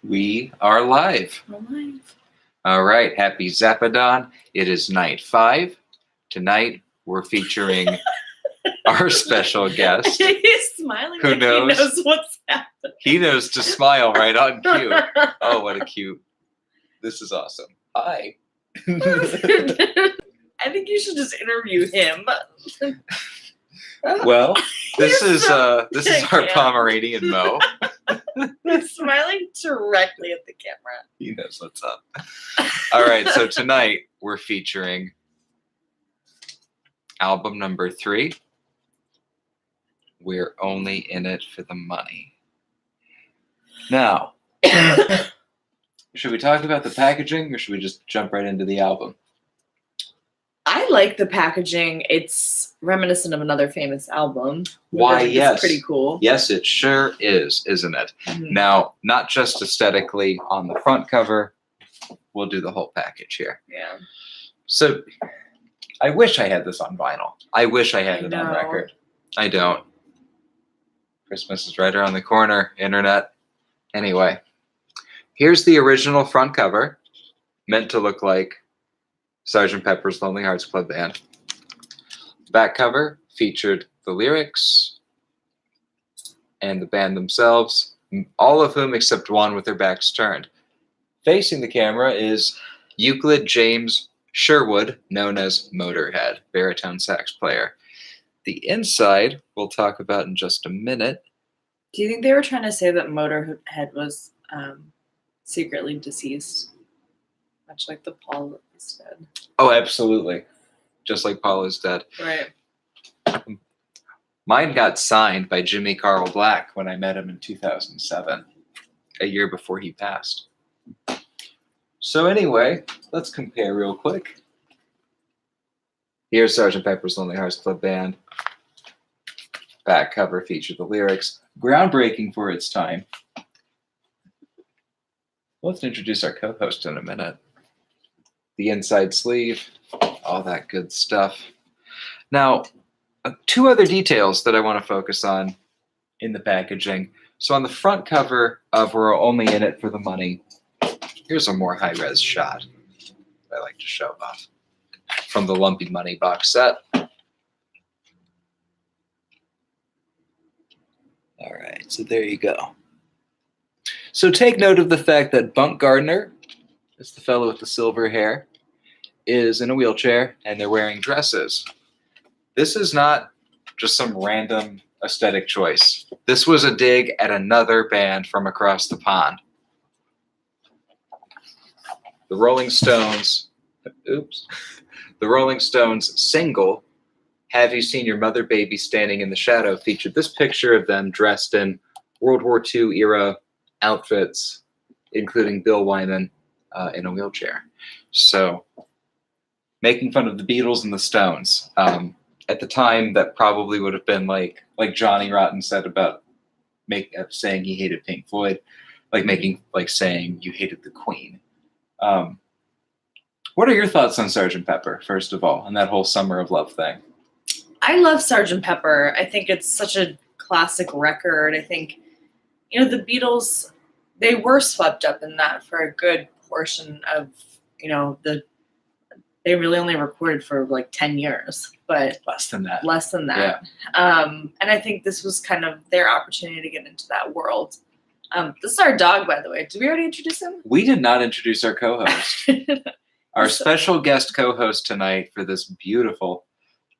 We are live. We're live. All right. Happy Zappadan. It is night 5. Tonight, we're featuring our special guest. He's smiling Who like knows? he knows what's happening. He knows to smile right on cue. Oh, what a cute. This is awesome. Hi. I think you should just interview him. Well, this You're is so this is our cute. Pomeranian Mo. He's smiling directly at the camera. He knows what's up. All right, so tonight we're featuring album number 3. We're only in it for the money. Now, should we talk about the packaging or should we just jump right into the album? I like the packaging. It's reminiscent of another famous album. Why, It's yes. pretty cool. Yes, it sure is, isn't it? Mhm. Now, not just aesthetically on the front cover, we'll do the whole package here. Yeah. So, I wish I had this on vinyl. I wish I had I it on know. record. I don't. Christmas is right around the corner, internet. Anyway, here's the original front cover, meant to look like Sgt. Pepper's Lonely Hearts Club Band. Back cover featured the lyrics and the band themselves, all of whom except one with their backs turned. Facing the camera is Euclid James Sherwood, known as Motorhead, baritone sax player. The inside we'll talk about in just a minute. Do you think they were trying to say that Motorhead was secretly deceased? Much like the Paul is dead. Oh, absolutely. Just like Paul is dead. Right. Mine got signed by Jimmy Carl Black when I met him in 2007, a year before he passed. So anyway, let's compare real quick. Here's Sgt. Pepper's Lonely Hearts Club Band. Back cover featured the lyrics. Groundbreaking for its time. Let's introduce our co-host in a minute. The inside sleeve, all that good stuff. Now, 2 other details that I want to focus on in the packaging. So on the front cover of We're Only in It for the Money, here's a more high-res shot I like to show off from the Lumpy Money box set. All right, so there you go. So take note of the fact that Bunk Gardner, is the fellow with the silver hair, is in a wheelchair and they're wearing dresses. This is not just some random aesthetic choice. This was a dig at another band from across the pond. The Rolling Stones, the Rolling Stones single, Have You Seen Your Mother Baby Standing in the Shadow, featured this picture of them dressed in World War II era outfits, including Bill Wyman in a wheelchair. So, making fun of the Beatles and the Stones. At the time, that probably would have been like Johnny Rotten said about saying he hated Pink Floyd, like saying you hated the Queen. What are your thoughts on Sgt. Pepper, first of all, and that whole Summer of Love thing? I love Sgt. Pepper. I think it's such a classic record. I think, the Beatles, they were swept up in that for a good portion of, they really only recorded for like 10 years, but Less than that. Yeah. And I think this was kind of their opportunity to get into that world. This is our dog, by the way. Did we already introduce him? We did not introduce our co-host. Our special guest co-host tonight for this beautiful,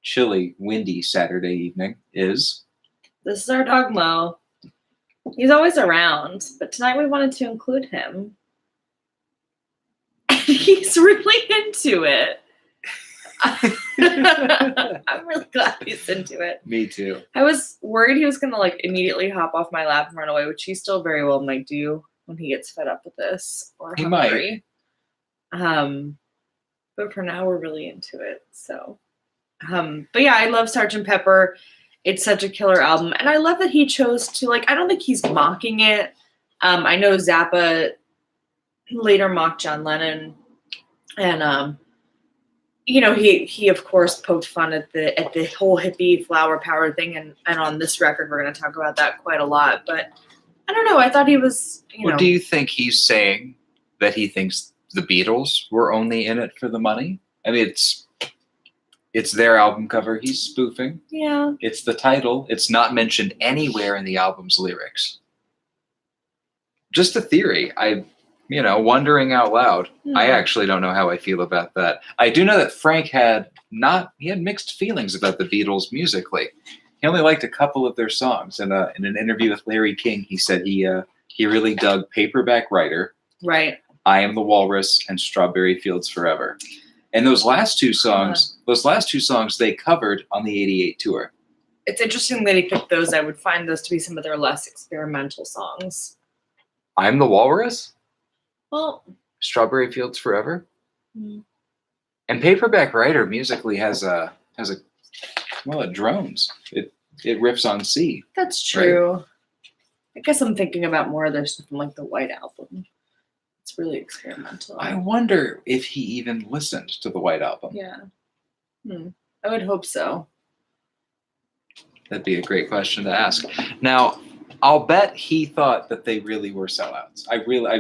chilly, windy Saturday evening is... This is our dog, Mo. He's always around, but tonight we wanted to include him. He's really into it. I'm really glad he's into it. Me too. I was worried he was going to immediately hop off my lap and run away, which he still very well might do when he gets fed up with this or hungry. He might. But for now, we're really into it. So, but yeah, I love Sgt. Pepper. It's such a killer album. And I love that he chose to, I don't think he's mocking it. I know Zappa later mocked John Lennon. And, he of course poked fun at the whole hippie flower power thing. And on this record, we're going to talk about that quite a lot. But I don't know. I thought he was, you know. Do you think he's saying that he thinks the Beatles were only in it for the money? I mean, it's their album cover. He's spoofing. Yeah. It's the title. It's not mentioned anywhere in the album's lyrics. Just a theory. Wondering out loud. I actually don't know how I feel about that. I do know that Frank had mixed feelings about the Beatles musically. He only liked a couple of their songs. In an interview with Larry King, he said he really dug Paperback Writer, right, I Am the Walrus, and Strawberry Fields Forever. And those last two songs they covered on the '88 tour. It's interesting that he picked those. I would find those to be some of their less experimental songs. I'm the Walrus? Well, Strawberry Fields Forever? And Paperback Writer musically has it drones. It riffs on C. That's true. Right? I guess I'm thinking about more of their stuff from like the White Album. It's really experimental. I wonder if he even listened to the White Album. Yeah. I would hope so. That'd be a great question to ask. Now, I'll bet he thought that they really were sellouts. I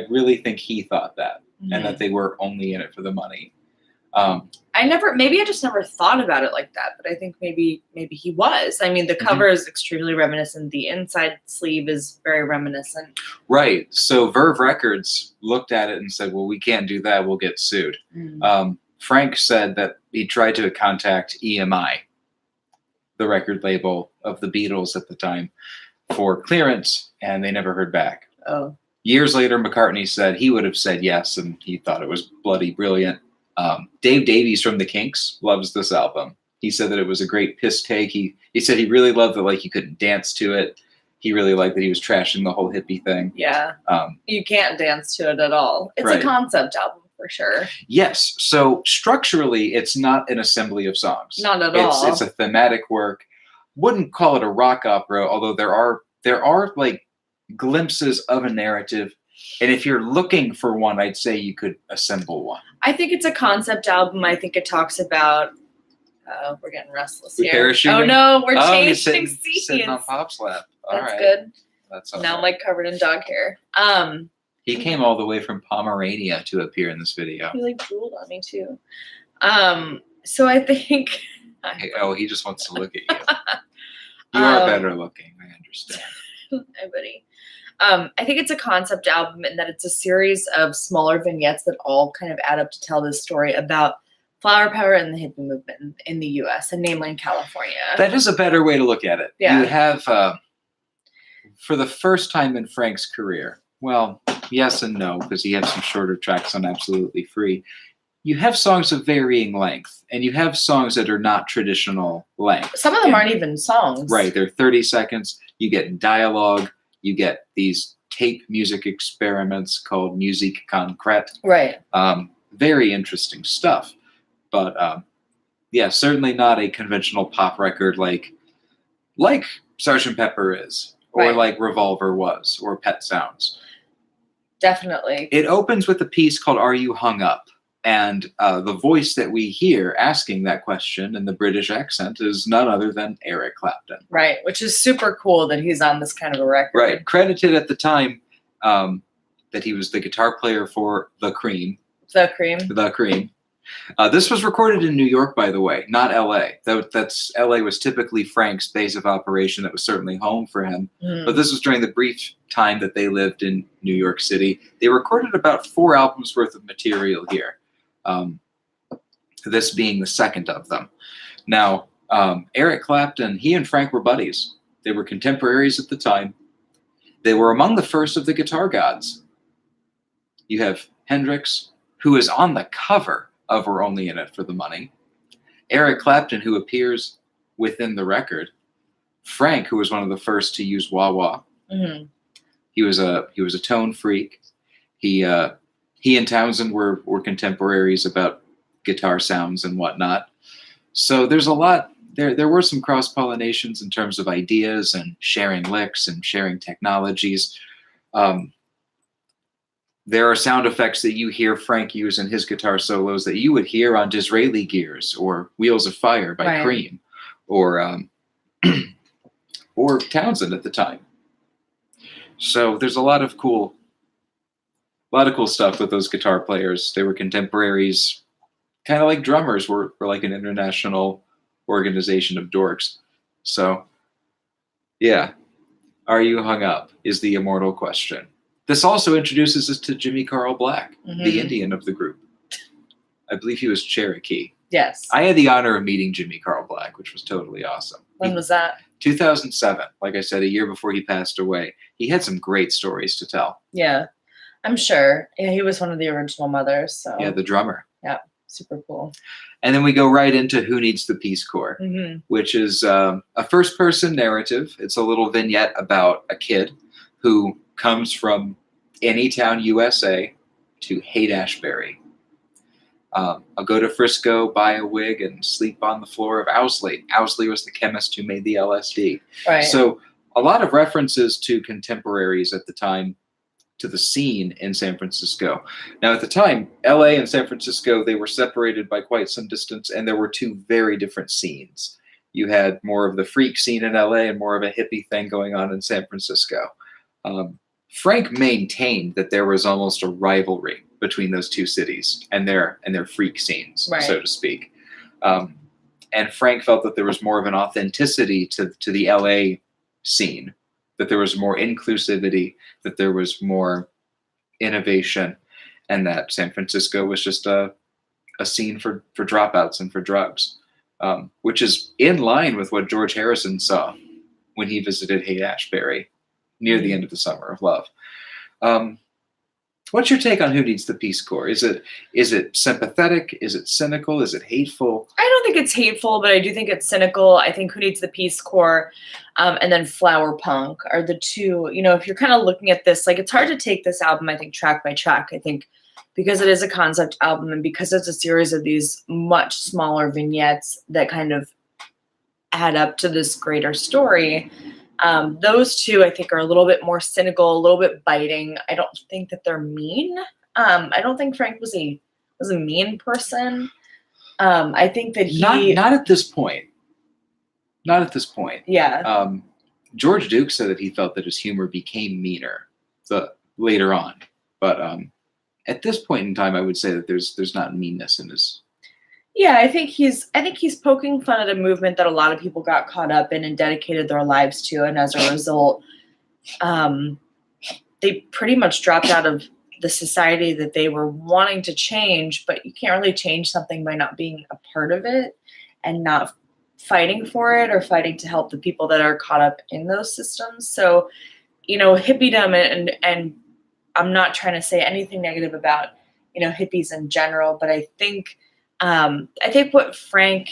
really think he thought that, and that they were only in it for the money. Maybe I just never thought about it like that, but I think maybe he was. I mean, the cover is extremely reminiscent. The inside sleeve is very reminiscent. Right. So Verve Records looked at it and said, well, we can't do that. We'll get sued. Frank said that he tried to contact EMI, the record label of the Beatles at the time, for clearance, and they never heard back. Oh. Years later, McCartney said he would have said yes, and he thought it was bloody brilliant. Dave Davies from the Kinks loves this album. He said that it was a great piss take. He said he really loved that, like, you couldn't dance to it. He really liked that he was trashing the whole hippie thing. Yeah. You can't dance to it at all. It's a concept album for sure. Yes. So structurally, it's not an assembly of songs. Not at all. It's a thematic work. Wouldn't call it a rock opera, although there are like glimpses of a narrative. And if you're looking for one, I'd say you could assemble one. I think it's a concept album. I think it talks about. We're getting restless here. Parachuting? Oh no, we're changing scenes. Sitting on Pop's lap. That's good. That's all now right. I'm like covered in dog hair. He came all the way from Pomerania to appear in this video. He like drooled on me too. So I think. He just wants to look at you. You are better looking. I understand. Hi, buddy. I think it's a concept album in that it's a series of smaller vignettes that all kind of add up to tell this story about flower power and the hippie movement in the U.S. and mainland California. That is a better way to look at it. Yeah. You have, for the first time in Frank's career, well, yes and no, because he has some shorter tracks on Absolutely Free. You have songs of varying length, and you have songs that are not traditional length. Some of them aren't even songs. Right. They're 30 seconds. You get dialogue. You get these tape music experiments called musique concrète. Right. Very interesting stuff. But, certainly not a conventional pop record like Sgt. Pepper is, or like Revolver was, or Pet Sounds. Definitely. It opens with a piece called Are You Hung Up? And the voice that we hear asking that question in the British accent is none other than Eric Clapton. Right, which is super cool that he's on this kind of a record. Right, credited at the time that he was the guitar player for The Cream. The Cream. The Cream. This was recorded in New York, by the way, not L.A. L.A. was typically Frank's base of operation. That was certainly home for him. But this was during the brief time that they lived in New York City. They recorded about 4 albums worth of material here. This being the second of them. Now, Eric Clapton, he and Frank were buddies. They were contemporaries at the time. They were among the first of the guitar gods. You have Hendrix, who is on the cover of We're Only in It for the Money. Eric Clapton, who appears within the record. Frank, who was one of the first to use wah-wah. Mm-hmm. He was a tone freak. He and Townsend were contemporaries about guitar sounds and whatnot. So there's a lot. There were some cross-pollinations in terms of ideas and sharing licks and sharing technologies. There are sound effects that you hear Frank use in his guitar solos that you would hear on Disraeli Gears or Wheels of Fire by Cream or Townsend at the time. So there's a lot of cool stuff with those guitar players. They were contemporaries, kind of like drummers were like an international organization of dorks. So, yeah. Are you hung up? Is the immortal question. This also introduces us to Jimmy Carl Black, the Indian of the group. I believe he was Cherokee. Yes. I had the honor of meeting Jimmy Carl Black, which was totally awesome. When was that? 2007. Like I said, a year before he passed away. He had some great stories to tell. Yeah, I'm sure. Yeah, he was one of the original mothers. So. Yeah, the drummer. Yeah, super cool. And then we go right into Who Needs the Peace Corps, which is a first-person narrative. It's a little vignette about a kid who comes from Anytown, USA, to Haight-Ashbury. I'll go to Frisco, buy a wig, and sleep on the floor of Owsley. Owsley was the chemist who made the LSD. Right. So a lot of references to contemporaries at the time, to the scene in San Francisco. Now, at the time, LA and San Francisco, they were separated by quite some distance, and there were two very different scenes. You had more of the freak scene in LA and more of a hippie thing going on in San Francisco. Frank maintained that there was almost a rivalry between those two cities and their freak scenes, so to speak. And Frank felt that there was more of an authenticity to the LA scene, that there was more inclusivity, that there was more innovation, and that San Francisco was just a scene for dropouts and for drugs, which is in line with what George Harrison saw when he visited Haight-Ashbury near the end of the Summer of Love. What's your take on Who Needs the Peace Corps? Is it sympathetic? Is it cynical? Is it hateful? I don't think it's hateful, but I do think it's cynical. I think Who Needs the Peace Corps and then Flower Punk are the two, if you're kind of looking at this, like it's hard to take this album, I think, track by track. I think because it is a concept album and because it's a series of these much smaller vignettes that kind of add up to this greater story, those two, I think, are a little bit more cynical, a little bit biting. I don't think that they're mean. I don't think Frank was a mean person. I think that he not at this point. Not at this point. Yeah. George Duke said that he felt that his humor became meaner later on, but at this point in time, I would say that there's not meanness in his. Yeah, I think he's poking fun at a movement that a lot of people got caught up in and dedicated their lives to, and as a result, they pretty much dropped out of the society that they were wanting to change. But you can't really change something by not being a part of it and not fighting for it or fighting to help the people that are caught up in those systems. So, hippiedom and I'm not trying to say anything negative about hippies in general, but I think what Frank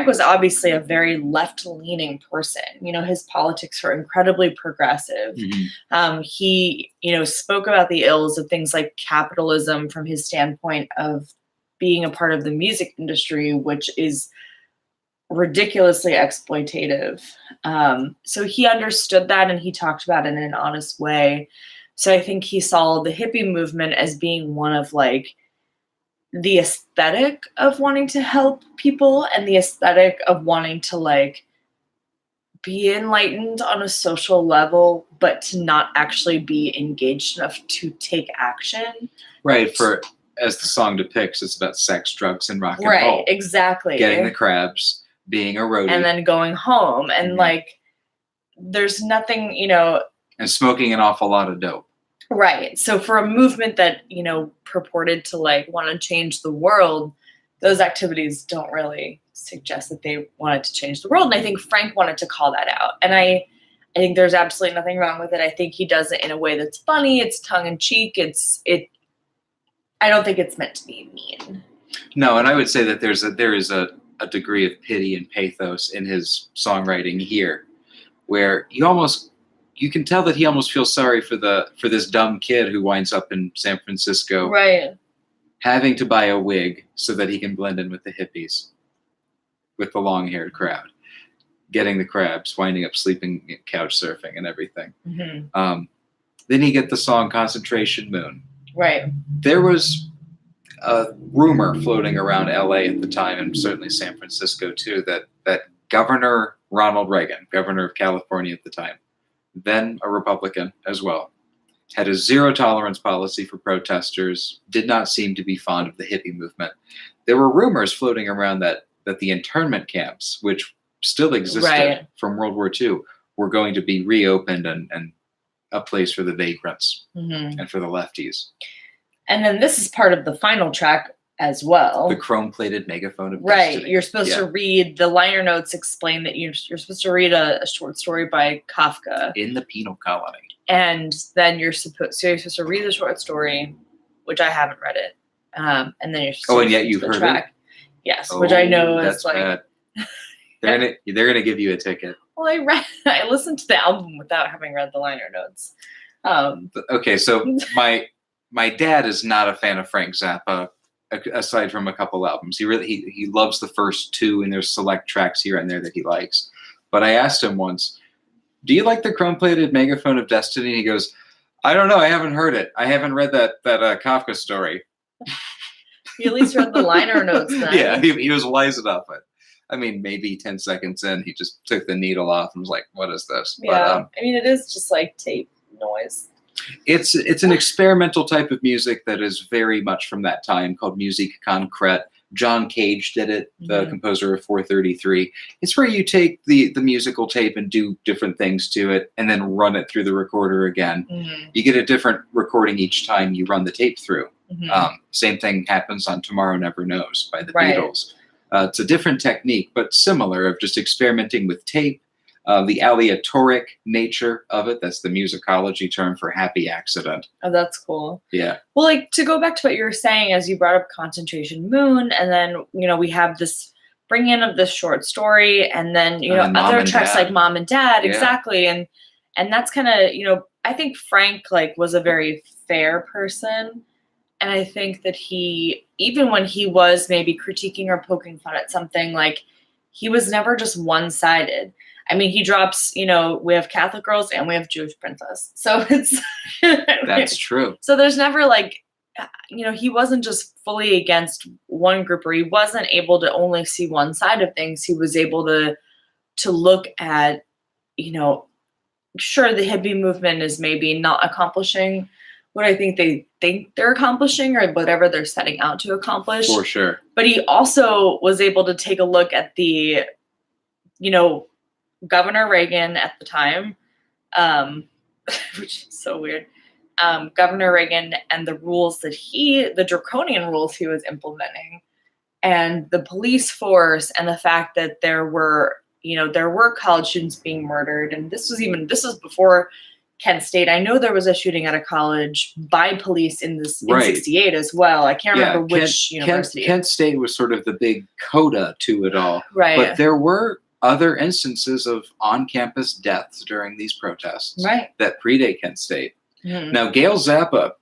was obviously a very left-leaning person. His politics were incredibly progressive. Mm-hmm. He, spoke about the ills of things like capitalism from his standpoint of being a part of the music industry, which is ridiculously exploitative. So he understood that and he talked about it in an honest way. So I think he saw the hippie movement as being one of the aesthetic of wanting to help people and the aesthetic of wanting to be enlightened on a social level, but to not actually be engaged enough to take action. Right. As the song depicts, it's about sex, drugs, and rock and roll. Right. Right. Exactly. Getting the crabs, being a roadie. And then going home. And there's nothing, And smoking an awful lot of dope. Right. So for a movement that, purported to want to change the world, those activities don't really suggest that they wanted to change the world. And I think Frank wanted to call that out. And I think there's absolutely nothing wrong with it. I think he does it in a way that's funny. It's tongue in cheek. I don't think it's meant to be mean. No. And I would say that there is a degree of pity and pathos in his songwriting here, where you can tell that he almost feels sorry for this dumb kid who winds up in San Francisco, right, having to buy a wig so that he can blend in with the hippies, with the long-haired crowd, getting the crabs, winding up sleeping, couch surfing, and everything. Mm-hmm. Then you get the song "Concentration Moon." Right. There was a rumor floating around LA at the time, and certainly San Francisco too, that Governor Ronald Reagan, governor of California at the time, then a Republican as well, had a zero tolerance policy for protesters, did not seem to be fond of the hippie movement. There were rumors floating around that the internment camps, which still existed from World War II, were going to be reopened and a place for the vagrants and for the lefties. And then this is part of the final track as well. The chrome-plated megaphone of destiny. You're supposed to read, the liner notes explain that you're supposed to read a short story by Kafka. In the penal colony. And then you're supposed to read the short story, which I haven't read it. And then you're supposed and yet you've heard it? Yes, which I know is like... Bad. They're gonna give you a ticket. Well, I listened to the album without having read the liner notes. Okay, so my dad is not a fan of Frank Zappa, aside from a couple albums. He loves the first two, and there's select tracks here and there that he likes. But I asked him once, "Do you like the chrome-plated megaphone of destiny?" And he goes, "I don't know. I haven't heard it. I haven't read that Kafka story." He at least read the liner notes then. Yeah, he was wise enough. But I mean, maybe 10 seconds in, he just took the needle off and was like, "What is this?" Yeah, but, I mean, it is just like tape noise. It's an experimental type of music that is very much from that time, called musique concrète. John Cage did it, the composer of 433. It's where you take the musical tape and do different things to it and then run it through the recorder again. You get a different recording each time you run the tape through. Same thing happens on Tomorrow Never Knows by the Beatles. It's a different technique, but similar, of just experimenting with tape. The aleatoric nature of it, that's the musicology term for happy accident. Oh, that's cool. Yeah. Well, like, to go back to what you were saying, as you brought up Concentration Moon, and then, we have this bring in of this short story, and then, other tracks like Mom and Dad, exactly. And that's kind of, I think Frank, was a very fair person. And I think that he, even when he was maybe critiquing or poking fun at something, he was never just one-sided. I mean, he drops, we have Catholic girls and we have Jewish princess. So it's... That's true. So there's never he wasn't just fully against one group, or he wasn't able to only see one side of things. He was able to look at, sure, the hippie movement is maybe not accomplishing what I think they think they're accomplishing, or whatever they're setting out to accomplish. For sure. But he also was able to take a look at the, Governor Reagan at the time, which is so weird. Governor Reagan and the rules that the draconian rules he was implementing, and the police force, and the fact that there were college students being murdered. And this was before Kent State. I know there was a shooting at a college by police in 68 as well. I can't remember which university. Kent State was sort of the big coda to it all. Right. But there were other instances of on-campus deaths during these protests that predate Kent State. Now, Gail Zappa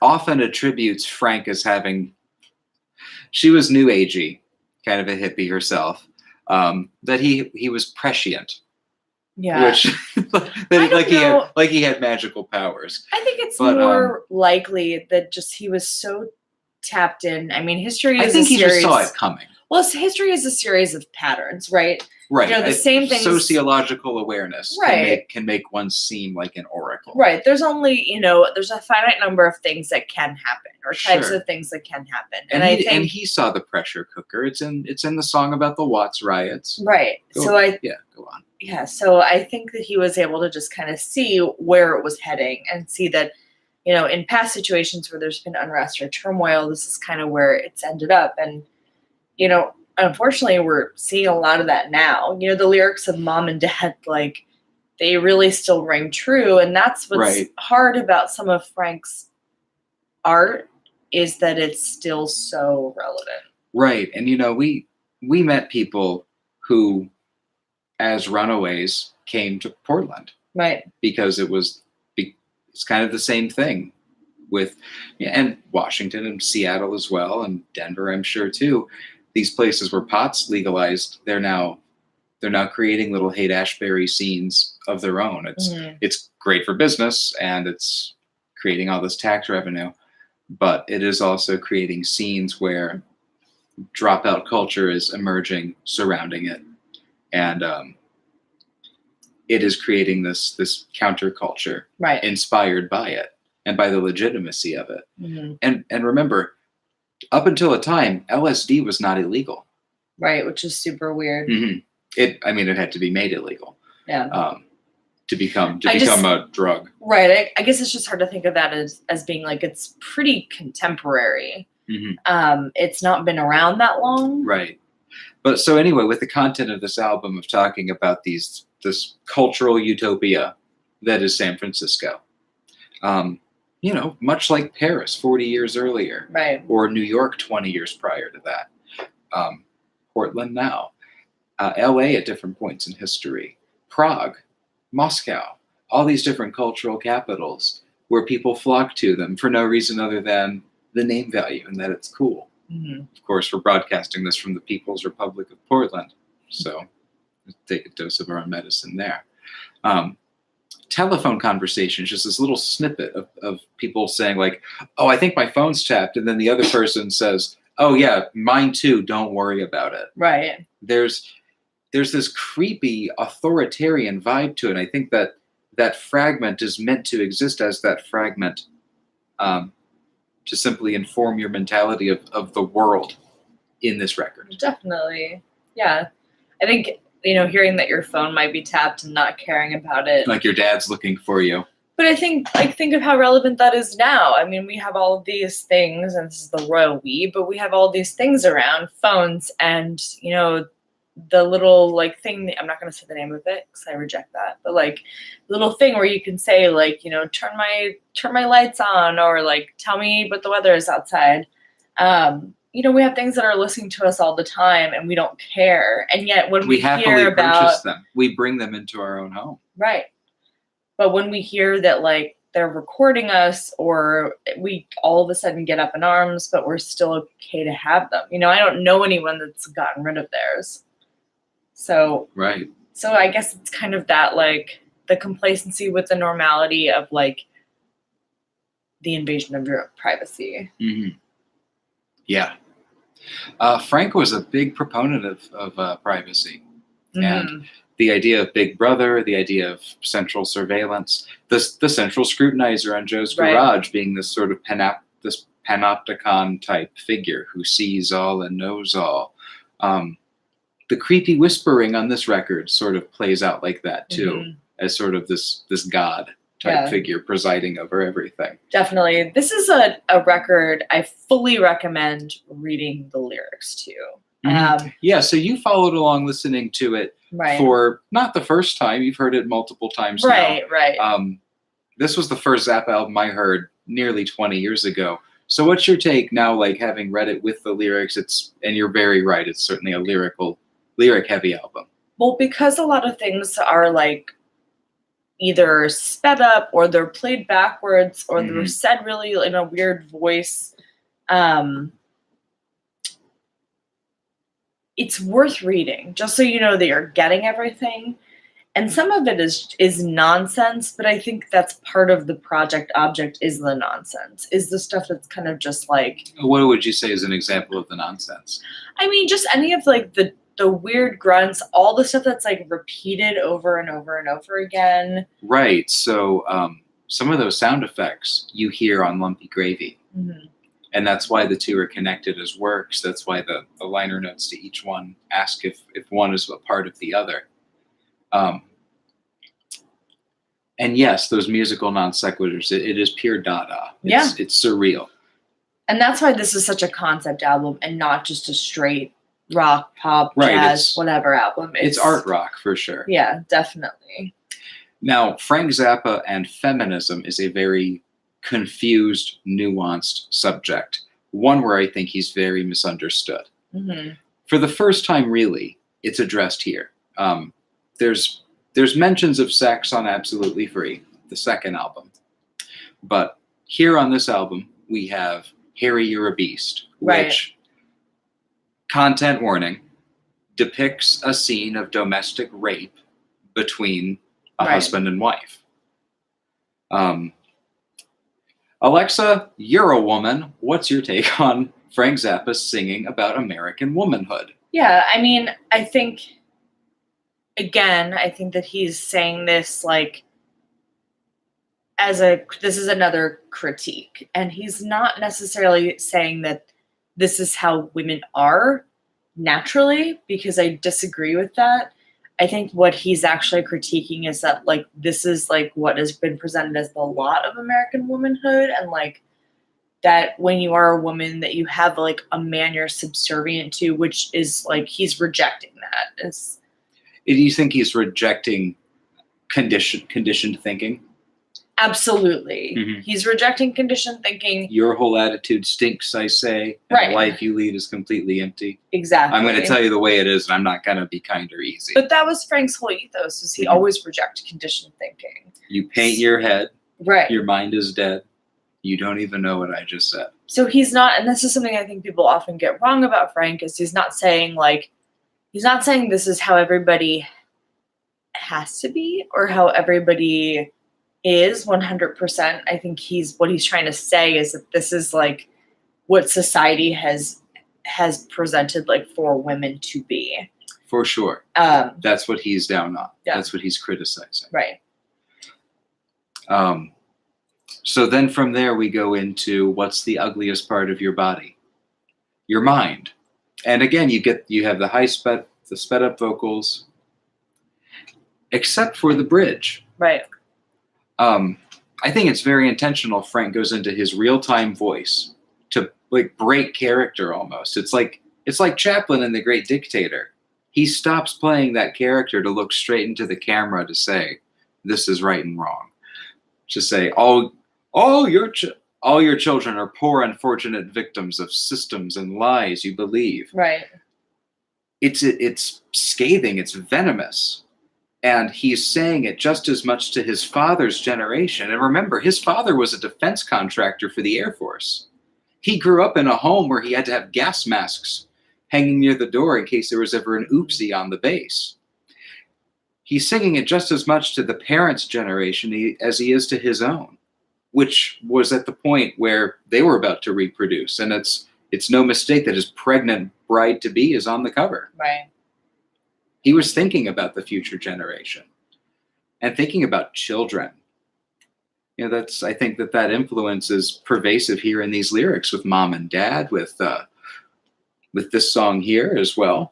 often attributes Frank as having... She was new agey, kind of a hippie herself, that he was prescient. Yeah. Which, he had magical powers. I think it's more likely that just he was so tapped in. I mean, history is I think he just saw it coming. Well, history is a series of patterns, right? Right. The same thing. Sociological awareness can make one seem like an oracle. Right. There's only, there's a finite number of things that can happen, or types of things that can happen. And he saw the pressure cooker. It's in the song about the Watts riots. Right. Go on. Yeah. So I think that he was able to just kind of see where it was heading, and see that, in past situations where there's been unrest or turmoil, this is kind of where it's ended up. And, unfortunately, we're seeing a lot of that now. The lyrics of Mom and Dad, they really still ring true. And that's what's hard about some of Frank's art, is that it's still so relevant. Right. And, we met people who, as runaways, came to Portland. Right. Because it's kind of the same thing with, and Washington and Seattle as well, and Denver, I'm sure, too. These places where pot's legalized, they're now creating little Haight-Ashbury scenes of their own. It's great for business, and it's creating all this tax revenue, but it is also creating scenes where dropout culture is emerging surrounding it. And it is creating this counterculture Right. inspired by it and by the legitimacy of it. Mm-hmm. And remember, up until a time, LSD was not illegal. Right, which is super weird. Mm-hmm. It had to be made illegal. Yeah. To become a drug. Right. I guess it's just hard to think of that as being like it's pretty contemporary. Mm-hmm. It's not been around that long. Right. But so anyway, with the content of this album of talking about this cultural utopia that is San Francisco, much like Paris 40 years earlier, right, or New York 20 years prior to that, Portland now, LA at different points in history, Prague, Moscow, all these different cultural capitals where people flock to them for no reason other than the name value and that it's cool. Mm-hmm. Of course, we're broadcasting this from the People's Republic of Portland, so take a dose of our own medicine there. Telephone conversations, just this little snippet of people saying like, oh, I think my phone's tapped, and then the other person says, oh yeah, mine too, don't worry about it. Right. There's this creepy authoritarian vibe to it. I think that fragment is meant to exist as that fragment to simply inform your mentality of the world in this record. Definitely. Yeah. I think, hearing that your phone might be tapped and not caring about it. Like your dad's looking for you. But I think of how relevant that is now. I mean, we have all of these things, and this is the royal we, but we have all these things around, phones, and, the little thing, I'm not going to say the name of it because I reject that, but little thing where you can say turn my lights on, or tell me what the weather is outside. We have things that are listening to us all the time and we don't care. And yet when we happily hear purchase them, we bring them into our own home. Right. But when we hear that they're recording us, or we all of a sudden get up in arms, but we're still okay to have them. I don't know anyone that's gotten rid of theirs. So, right. So I guess it's kind of that, the complacency with the normality of, the invasion of your privacy. Mm-hmm. Yeah. Frank was a big proponent of privacy. Mm-hmm. And the idea of Big Brother, the idea of central surveillance, the central scrutinizer on Joe's garage being this sort of this panopticon type figure who sees all and knows all. The creepy whispering on this record sort of plays out like that too, as sort of this god type figure presiding over everything. Definitely. This is a record I fully recommend reading the lyrics to. Mm-hmm. So you followed along listening to it for not the first time. You've heard it multiple times now. Right. This was the first Zappa album I heard nearly 20 years ago. So what's your take now, having read it with the lyrics? And you're very right, it's certainly a lyric heavy album. Well, because a lot of things are either sped up, or they're played backwards, or they're said really in a weird voice. It's worth reading, just so you know that you're getting everything. And some of it is nonsense, but I think that's part of the project object, is the nonsense, is the stuff that's kind of just What would you say is an example of the nonsense? I mean, just any of the weird grunts, all the stuff that's repeated over and over and over again. Right. So some of those sound effects you hear on Lumpy Gravy. Mm-hmm. And that's why the two are connected as works. That's why the liner notes to each one ask if one is a part of the other. And yes, those musical non sequiturs, it is pure dada. It's surreal. And that's why this is such a concept album and not just a straight rock, pop, jazz, whatever album. It's art rock for sure. Yeah, definitely. Now, Frank Zappa and feminism is a very confused, nuanced subject. One where I think he's very misunderstood. Mm-hmm. For the first time, really, it's addressed here. There's mentions of sex on Absolutely Free, the second album. But here on this album, we have Harry, You're a Beast, which, content warning, depicts a scene of domestic rape between a husband and wife. Alexa, you're a woman. What's your take on Frank Zappa singing about American womanhood? Yeah, I mean, I think again, I think that he's saying this like this is another critique, and he's not necessarily saying that this is how women are naturally, because I disagree with that. I think what he's actually critiquing is that like this is like what has been presented as the lot of American womanhood, and like that when you are a woman that you have like a man you're subservient to, which is like he's rejecting that. Do you think he's rejecting conditioned thinking? Absolutely. Mm-hmm. He's rejecting conditioned thinking. Your whole attitude stinks, I say, and right. The life you lead is completely empty. Exactly. I'm going to tell you the way it is, and I'm not going to be kind or easy. But that was Frank's whole ethos, was he always rejected conditioned thinking. You paint your head. Right. Your mind is dead. You don't even know what I just said. So he's not, and this is something I think people often get wrong about Frank, is he's not saying this is how everybody has to be or how everybody is 100%. I think what he's trying to say is that this is like what society has presented like for women to be. For sure. That's what he's down on. Yeah. That's what he's criticizing. Right. So then from there we go into what's the ugliest part of your body? Your mind. And again, you have the sped up vocals, except for the bridge. Right. I think it's very intentional. Frank goes into his real-time voice to like break character almost. It's like Chaplin in The Great Dictator. He stops playing that character to look straight into the camera to say, this is right and wrong. To say, all your children are poor, unfortunate victims of systems and lies you believe. Right. It's scathing. It's venomous. And he's saying it just as much to his father's generation. And remember, his father was a defense contractor for the Air Force. He grew up in a home where he had to have gas masks hanging near the door in case there was ever an oopsie on the base. He's singing it just as much to the parents' generation as he is to his own, which was at the point where they were about to reproduce. And it's no mistake that his pregnant bride-to-be is on the cover. Right. He was thinking about the future generation and thinking about children. I think that influence is pervasive here in these lyrics with mom and dad, with this song here as well.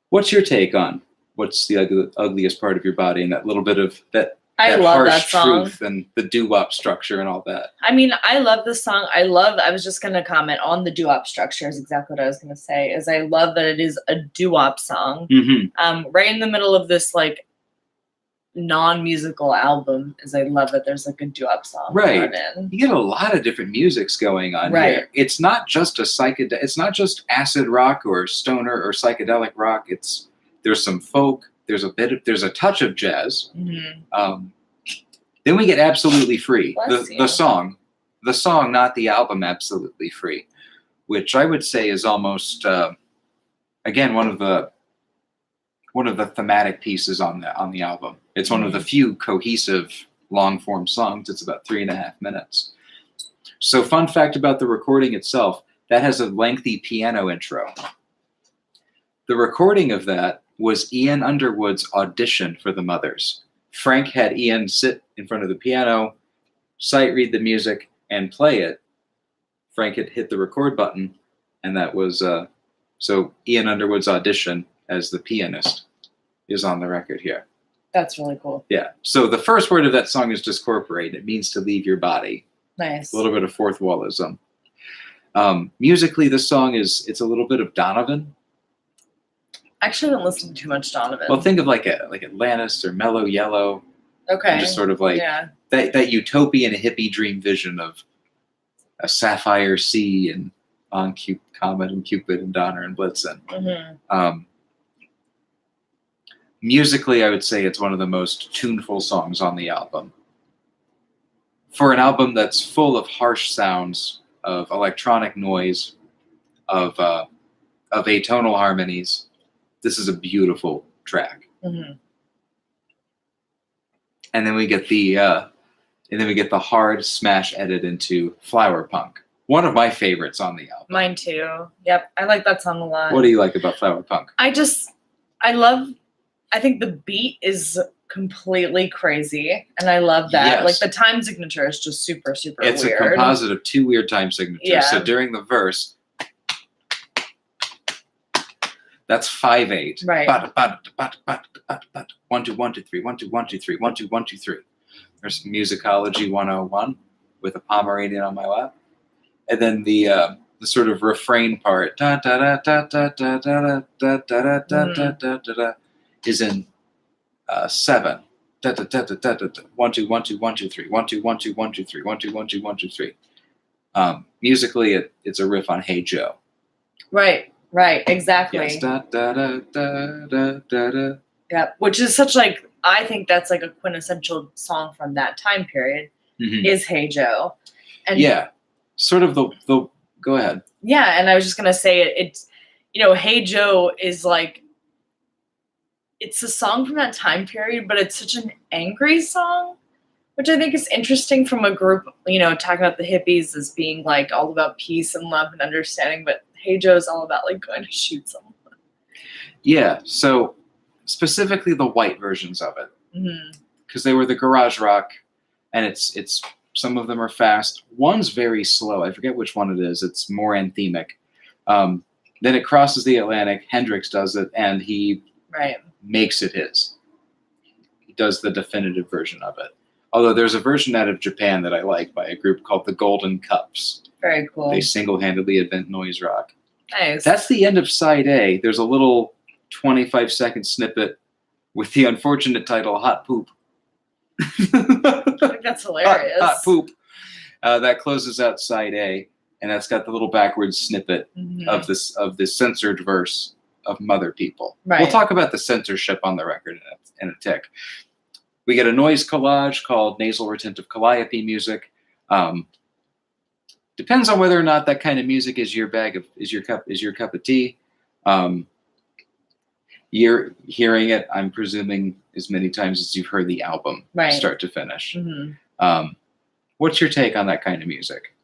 What's your take on what's the ugliest part of your body and that little bit of that love harsh that song. truth and the doo-wop structure and all that? I mean, I love this song. I was just going to comment on the doo-wop structure is exactly what I was going to say, is I love that it is a doo-wop song. Mm-hmm. Right in the middle of this like non-musical album, is I love that there's like a doo-wop song. Right. You get a lot of different musics going on here. It's not just it's not just acid rock or stoner or psychedelic rock. There's some folk. There's a touch of jazz. Mm-hmm. Then we get Absolutely Free. The song, not the album, Absolutely Free, which I would say is almost again one of the thematic pieces on the album. It's one of the few cohesive long form songs. It's about 3.5 minutes. So fun fact about the recording itself, that has a lengthy piano intro. The recording of that was Ian Underwood's audition for The Mothers. Frank had Ian sit in front of the piano, sight read the music, and play it. Frank had hit the record button, and that was so Ian Underwood's audition as the pianist is on the record here. That's really cool. Yeah. So the first word of that song is discorporate. It means to leave your body. Nice. A little bit of fourth wallism. Musically, this song it's a little bit of Donovan. I actually haven't listened to too much Donovan. Well, think of like Atlantis or Mellow Yellow. Okay. Just sort of like that utopian hippie dream vision of a sapphire sea and on Comet and Cupid and Donner and Blitzen. Mm-hmm. Musically, I would say it's one of the most tuneful songs on the album. For an album that's full of harsh sounds, of electronic noise, of atonal harmonies, this is a beautiful track. Mm-hmm. And then we get the hard smash edit into Flower Punk. One of my favorites on the album. Mine too. Yep, I like that song a lot. What do you like about Flower Punk? I love I think the beat is completely crazy, and I love that. Yes. Like the time signature is just super, super It's weird. a composite of 2 weird time signatures. Yeah. So during the verse, that's 5/8. Right. 1 2 1 2 3 1 2 1 2 3 1 2 1 2 3. There's musicology 101 with a Pomeranian on my lap, and then the sort of refrain part da da da da da da da da da da da da da is in 7. Da da da da da da 1 2 1 2 1 2 3 1 2 1 2 1 2 3 1 2 1 2 1 2 3. Musically, it's a riff on Hey Joe. Right, exactly. Yes, da da da da da da da. Yeah, which is such like, I think that's like a quintessential song from that time period. Is Hey Joe, and yeah, sort of the go ahead. Yeah, and I was just gonna say it's Hey Joe is like, it's a song from that time period, but it's such an angry song, which I think is interesting from a group, talking about the hippies as being like all about peace and love and understanding, but Hey Joe is all about like going to shoot someone. Yeah, so specifically the white versions of it, because they were the garage rock, and it's some of them are fast. One's very slow. I forget which one it is. It's more anthemic. Then it crosses the Atlantic. Hendrix does it, and he makes it his. He does the definitive version of it. Although there's a version out of Japan that I like by a group called the Golden Cups. Very cool. They single-handedly invent noise rock. Nice. That's the end of side A. There's a little 25-second snippet with the unfortunate title "Hot Poop." I think that's hilarious. Hot poop. That closes out side A, and that's got the little backwards snippet of this censored verse of Mother People. Right. We'll talk about the censorship on the record in a tick. We get a noise collage called nasal retentive calliope music. Depends on whether or not that kind of music is your cup of tea. You're hearing it, I'm presuming, as many times as you've heard the album, start to finish. What's your take on that kind of music?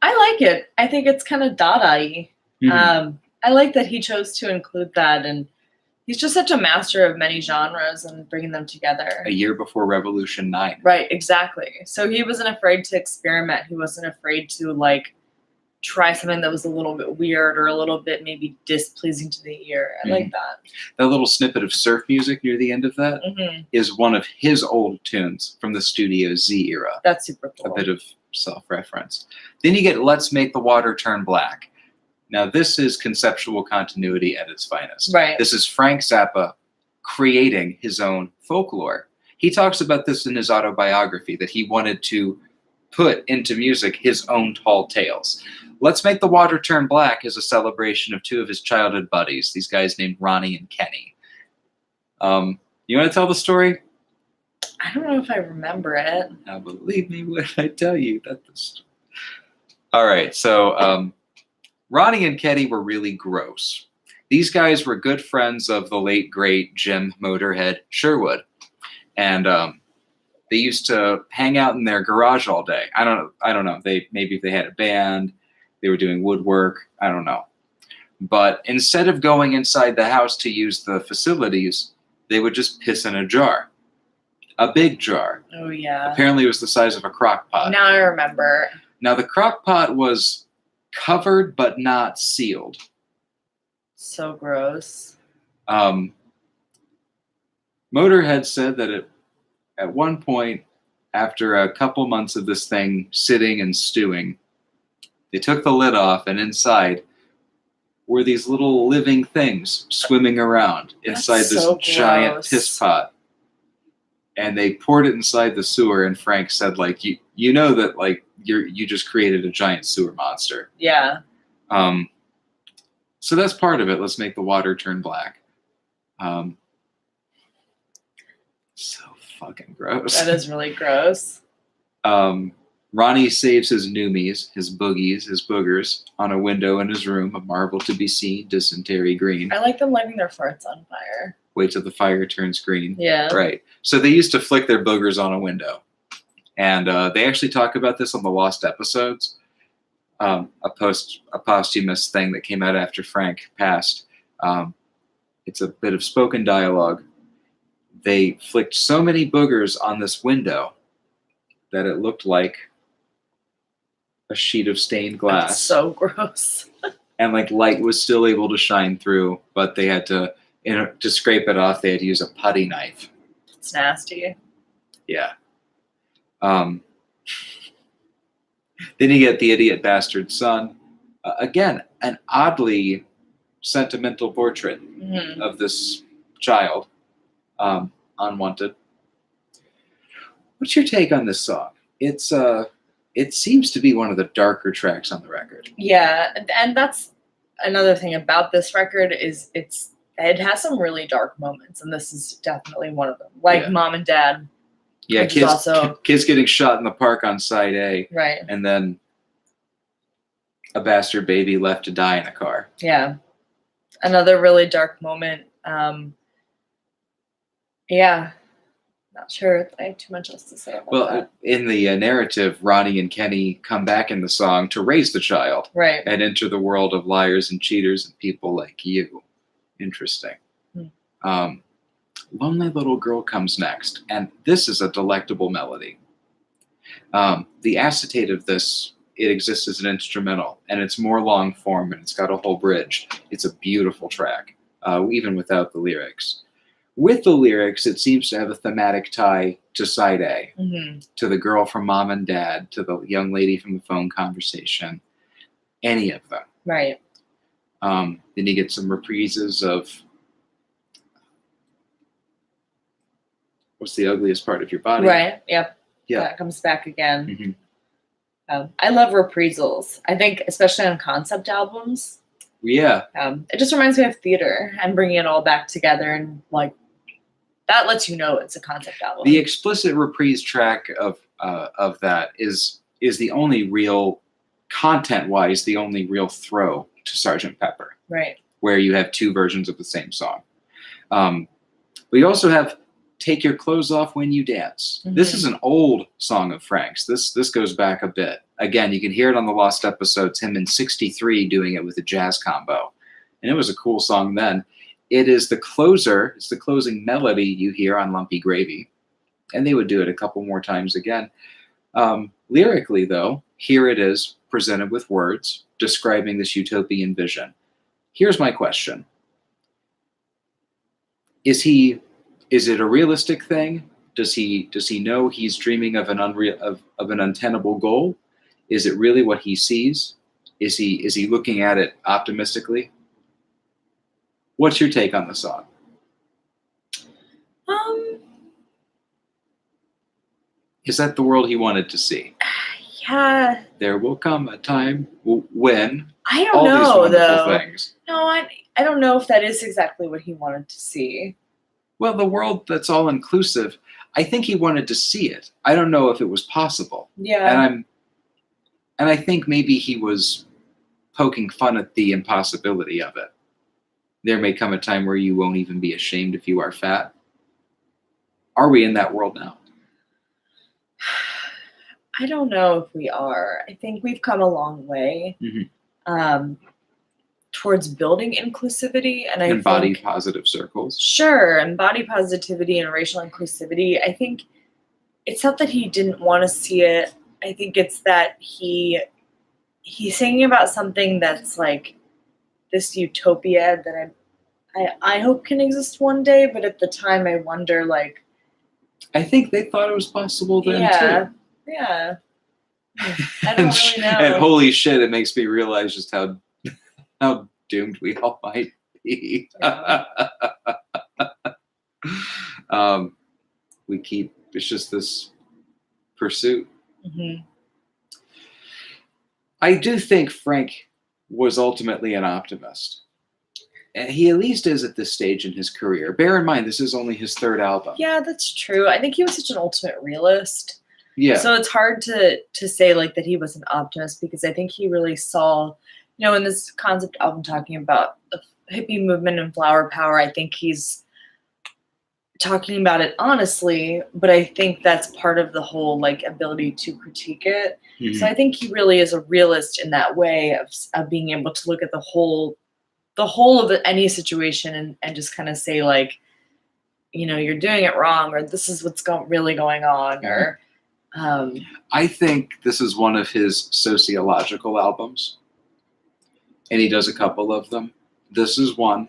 I like it. I think it's kind of Dada-y. I like that he chose to include that, and he's just such a master of many genres and bringing them together. A year before Revolution 9. Right, exactly. So he wasn't afraid to experiment. He wasn't afraid to try something that was a little bit weird or a little bit maybe displeasing to the ear. I like that. That little snippet of surf music near the end of that is one of his old tunes from the Studio Z era. That's super cool. A bit of self-reference. Then you get Let's Make the Water Turn Black. Now, this is conceptual continuity at its finest. Right. This is Frank Zappa creating his own folklore. He talks about this in his autobiography, that he wanted to put into music his own tall tales. Let's Make the Water Turn Black is a celebration of 2 of his childhood buddies, these guys named Ronnie and Kenny. You want to tell the story? I don't know if I remember it. Now, believe me when I tell you that the story. All right, so Ronnie and Kenny were really gross. These guys were good friends of the late, great Jim Motorhead Sherwood. And they used to hang out in their garage all day. I don't know. Maybe if they had a band, they were doing woodwork. I don't know. But instead of going inside the house to use the facilities, they would just piss in a jar. A big jar. Oh, yeah. Apparently it was the size of a crock pot. Now I remember. Now the crock pot was covered but not sealed. So gross. Motorhead said that at one point, after a couple months of this thing sitting and stewing, they took the lid off, and inside were these little living things swimming around inside this giant piss pot. And they poured it inside the sewer, and Frank said, you know that you just created a giant sewer monster. Yeah. So that's part of it. Let's make the water turn black. So fucking gross. That is really gross. Ronnie saves his noomies, his boogies, his boogers on a window in his room, a marvel to be seen, dysentery green. I like them lighting their farts on fire. Wait till the fire turns green. Yeah. Right. So they used to flick their boogers on a window. And they actually talk about this on the Lost Episodes, a posthumous thing that came out after Frank passed. It's a bit of spoken dialogue. they flicked so many boogers on this window that it looked like a sheet of stained glass. That's so gross. And like light was still able to shine through, but they had to, to scrape it off, they had to use a putty knife. It's nasty. Yeah. Then you get the idiot bastard son. Again, an oddly sentimental portrait of this child, unwanted. What's your take on this song? It seems to be one of the darker tracks on the record. Yeah, and that's another thing about this record is it has some really dark moments, and this is definitely one of them. Like Mom and Dad. Yeah, kids getting shot in the park on side A. Right. And then a bastard baby left to die in a car. Yeah. Another really dark moment. Yeah. Not sure if I have too much else to say about that. In the narrative, Ronnie and Kenny come back in the song to raise the child. Right. And enter the world of liars and cheaters and people like you. Interesting. Lonely Little Girl comes next, and this is a delectable melody. The acetate of this, it exists as an instrumental, and it's more long form, and it's got a whole bridge. It's a beautiful track, even without the lyrics. With the lyrics, it seems to have a thematic tie to side A, to the girl from Mom and Dad, to the young lady from the phone conversation, any of them. Right. Then you get some reprises of What's the Ugliest Part of Your Body. Right, yep. Yeah. That comes back again. I love reprisals. I think, especially on concept albums. Yeah. It just reminds me of theater and bringing it all back together, and like that lets you know it's a concept album. The explicit reprise track of that is the only real, content-wise, the only real throw to Sgt. Pepper. Right. Where you have two versions of the same song. We also have Take Your Clothes Off When You Dance. This is an old song of Frank's. This goes back a bit. Again, you can hear it on the Lost Episodes, him in '63 doing it with a jazz combo. And it was a cool song then. It is the closer, it's the closing melody you hear on Lumpy Gravy. And they would do it a couple more times again. Lyrically, though, here it is presented with words describing this utopian vision. Here's my question. Is it a realistic thing? Does he know he's dreaming of an untenable goal? Is it really what he sees? Is he looking at it optimistically? What's your take on the song? Is that the world he wanted to see? Yeah. There will come a time when I don't all know these wonderful though. Things. No, I don't know if that is exactly what he wanted to see. Well, the world that's all inclusive, I think he wanted to see it. I don't know if it was possible. Yeah. And I think maybe he was poking fun at the impossibility of it. There may come a time where you won't even be ashamed if you are fat. Are we in that world now? I don't know if we are. I think we've come a long way towards building inclusivity, and body positive circles. Sure, and body positivity and racial inclusivity. I think it's not that he didn't want to see it. I think it's that he's singing about something that's like this utopia that I hope can exist one day, but at the time I wonder, like, I think they thought it was possible then too. Yeah. I don't really know. And holy shit, it makes me realize just how doomed we all might be. Yeah. It's just this pursuit. I do think Frank was ultimately an optimist. And he at least is at this stage in his career. Bear in mind, this is only his third album. Yeah, that's true. I think he was such an ultimate realist. Yeah. So it's hard to say like that he was an optimist, because I think he really saw, in this concept album talking about the hippie movement and flower power, I think he's talking about it honestly, but I think that's part of the whole like ability to critique it. So I think he really is a realist in that way of being able to look at the whole of any situation and just kind of say like, you're doing it wrong, or this is what's really going on, or I think this is one of his sociological albums, and he does a couple of them. This is one.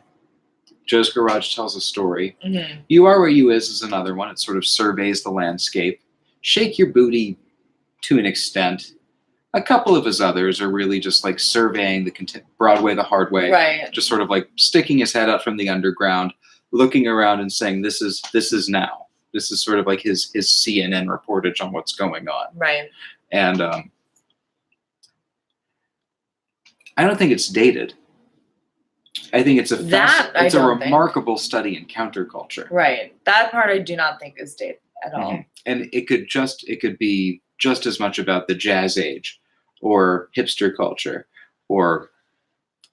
Joe's Garage tells a story. Mm-hmm. You Are Where You Is another one. It sort of surveys the landscape. Shake Your Booty to an extent. A couple of his others are really just like surveying the Broadway the hard way. Right. Just sort of like sticking his head out from the underground, looking around and saying, this is now. This is sort of like his CNN reportage on what's going on. Right. And I don't think it's dated. I think it's a remarkable study in counterculture. Right. That part I do not think is dated at all. Mm-hmm. And it could be just as much about the jazz age or hipster culture or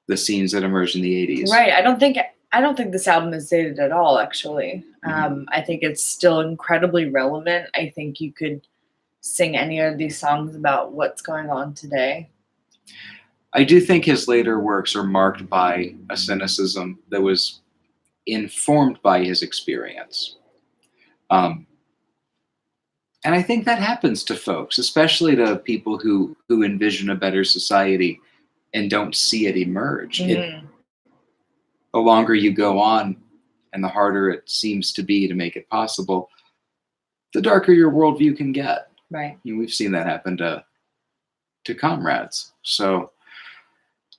the scenes that emerged in the 80s. Right. I don't think this album is dated at all, actually. Mm-hmm. I think it's still incredibly relevant. I think you could sing any of these songs about what's going on today. I do think his later works are marked by a cynicism that was informed by his experience. And I think that happens to folks, especially to people who envision a better society and don't see it emerge. Mm-hmm. The longer you go on and the harder it seems to be to make it possible, the darker your worldview can get. Right. We've seen that happen to comrades. So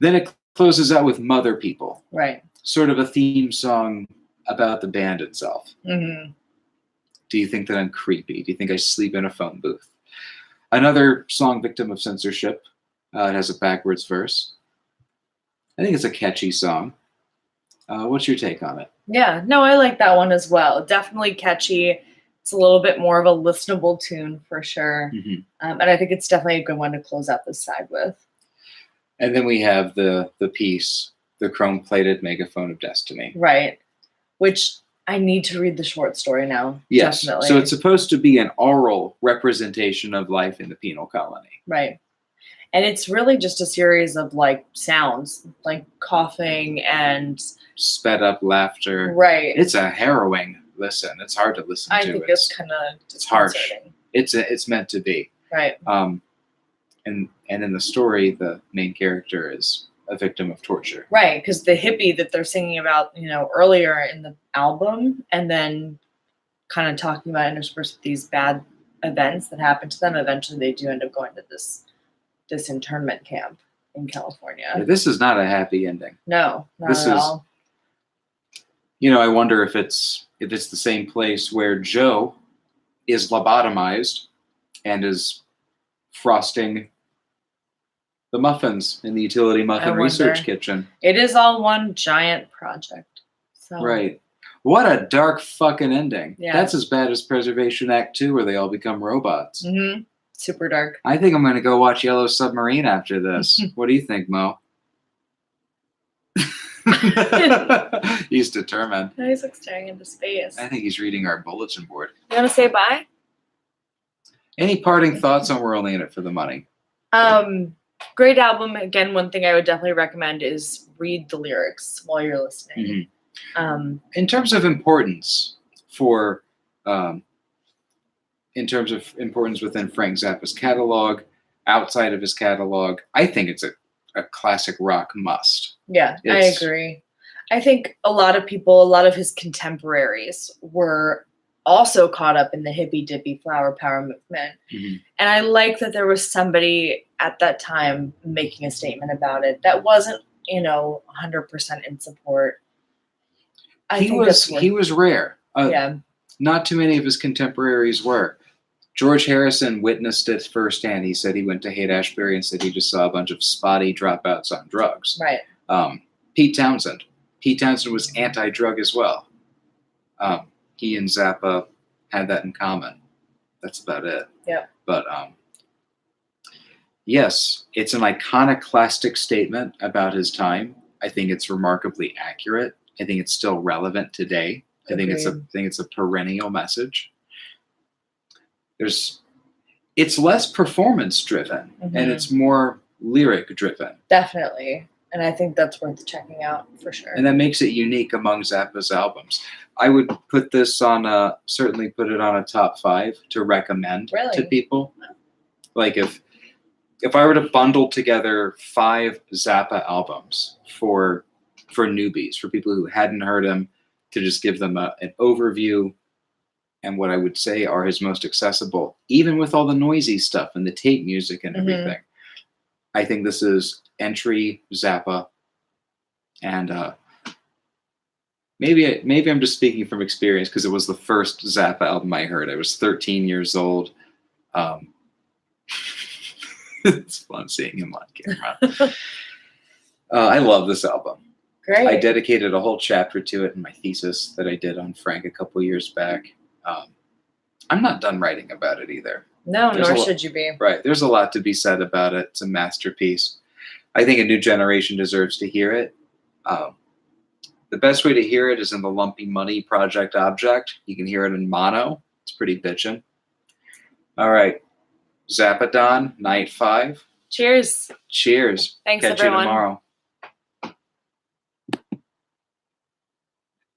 then it closes out with Mother People. Right. Sort of a theme song about the band itself. Mm-hmm. Do you think that I'm creepy? Do you think I sleep in a phone booth? Another song victim of censorship. It has a backwards verse. I think it's a catchy song. What's your take on it? Yeah, no, I like that one as well. Definitely catchy. It's a little bit more of a listenable tune for sure. Mm-hmm. And I think it's definitely a good one to close out this side with. And then we have the piece, The Chrome-Plated Megaphone of Destiny. Right. Which I need to read the short story now. Yes. Definitely. So it's supposed to be an oral representation of life in the penal colony. Right. And it's really just a series of like sounds, like coughing and sped up laughter. Right. It's a harrowing listen. It's hard to listen to. I think it's kind of it's harsh. It's meant to be. Right. And in the story, the main character is a victim of torture. Right, because the hippie that they're singing about, earlier in the album, and then kind of talking about interspersed with these bad events that happen to them, eventually they do end up going to this internment camp in California. Yeah, this is not a happy ending. No, not at all. I wonder if it's the same place where Joe is lobotomized and is frosting the muffins in the utility muffin research kitchen. It is all one giant project. So. Right. What a dark fucking ending. Yeah. That's as bad as Preservation Act 2 where they all become robots. Mm-hmm. Super dark. I think I'm going to go watch Yellow Submarine after this. What do you think, Mo? He's determined. He's like staring into space. I think he's reading our bulletin board. You want to say bye? Any parting thoughts on We're Only in It for the Money? Great album. Again, one thing I would definitely recommend is read the lyrics while you're listening. Mm-hmm. In terms of importance within Frank Zappa's catalog, outside of his catalog, I think it's a classic rock must. Yeah, I agree. I think a lot of his contemporaries were also caught up in the hippy dippy flower power movement. Mm-hmm. And I like that there was somebody at that time making a statement about it that wasn't, 100% in support. He was rare. Yeah. Not too many of his contemporaries were. George Harrison witnessed it firsthand. He said he went to Haight-Ashbury and said he just saw a bunch of spotty dropouts on drugs. Right. Pete Townsend was anti-drug as well. He and Zappa had that in common. That's about it. Yeah. But yes, it's an iconoclastic statement about his time. I think it's remarkably accurate. I think it's still relevant today. I think it's a perennial message. It's less performance driven, mm-hmm. and it's more lyric driven. Definitely. And I think that's worth checking out for sure. And that makes it unique among Zappa's albums. I would put this on certainly put it on a top 5 to recommend Really? to people. Like if I were to bundle together 5 Zappa albums for newbies, for people who hadn't heard him, to just give them an overview and what I would say are his most accessible, even with all the noisy stuff and the tape music and everything. I think this is entry Zappa, and maybe I'm just speaking from experience because it was the first Zappa album I heard. I was 13 years old. It's fun seeing him on camera. I love this album. Great. I dedicated a whole chapter to it in my thesis that I did on Frank a couple years back. I'm not done writing about it either. No, nor should you be. Right. There's a lot to be said about it. It's a masterpiece. I think a new generation deserves to hear it. The best way to hear it is in the Lumpy Money Project Object. You can hear it in mono. It's pretty bitchin'. All right. Zappadan, Night 5. Cheers. Cheers. Thanks, Catch everyone. you tomorrow.